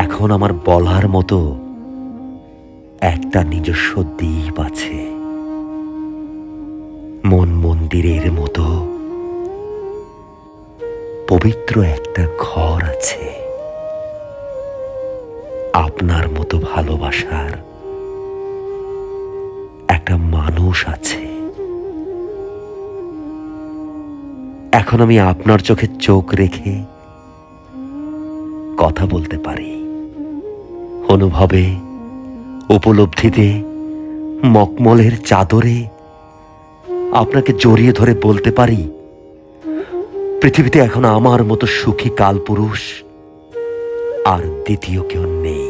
এখন আমার বলার মতো একটা নিজস্ব দ্বীপ আছে, মন মন্দিরের মতো পবিত্র একটা ঘর আছে, আপনার মতো ভালোবাসার একটা মানুষ আছে। এখন আমি আপনার চোখে চোখ রেখে কথা বলতে পারি, অনুভবে, উপলব্ধিতে, মকমলের চাদরে আপনাকে জড়িয়ে ধরে বলতে পারি, পৃথিবীতে এখন আমার মতো সুখী কালপুরুষ আর দ্বিতীয় কেউ নেই।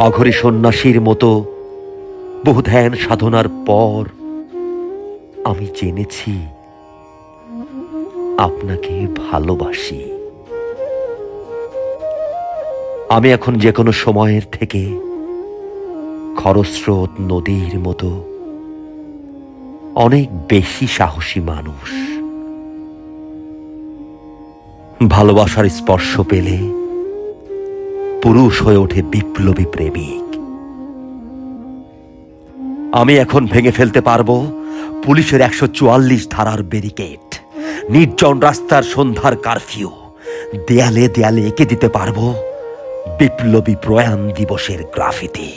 অঘরী সন্ন্যাসীর মতো বহু ধ্যান সাধনার পর আমি জেনেছি আপনাকে ভালোবাসি। আমি এখন যে কোনো সময়ের থেকে খরস্রোত নদীর মতো অনেক বেশি সাহসী মানুষ। ভালোবাসার স্পর্শ পেলে পুরুষ হয়ে ওঠে বিপ্লবী প্রেমিক। আমি এখন ভেঙে ফেলতে পারবো পুলিশের 144 ধারার ব্যারিকেড, নির্জন রাস্তার সন্ধ্যার কারফিউ, দেয়ালে দেয়ালে এঁকে দিতে পারবো বিপ্লবী প্রয়াণ দিবসের গ্রাফিতি।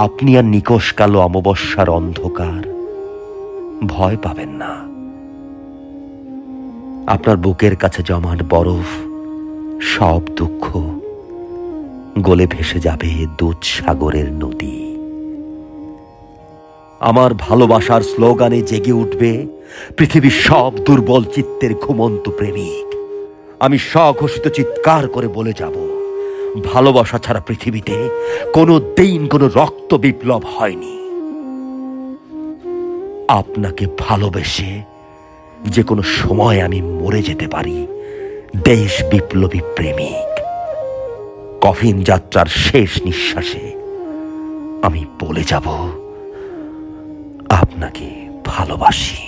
আপনি আর নিকষ কালো অমাবস্যার অন্ধকার ভয় পাবেন না। আপনার বুকের কাছে জমাট বরফ সব দুঃখ গলে ভেসে যাবে দুধ সাগরের নদী। আমার ভালোবাসার স্লোগানে জেগে উঠবে পৃথিবীর সব দুর্বল চিত্তের ঘুমন্ত প্রেমিক। আমি স্বঘোষিত চিৎকার করে বলে যাব, ভালোবাসা ছাড়া পৃথিবীতে কোনো দিন কোনো রক্ত বিপ্লব হয়নি। আপনাকে ভালোবেসে যে কোনো সময় আমি মরে যেতে পারি দেশ বিপ্লবী প্রেমিক। কফিন যাত্রার শেষ নিঃশ্বাসে আমি বলে যাব, আপনাকে ভালোবাসি।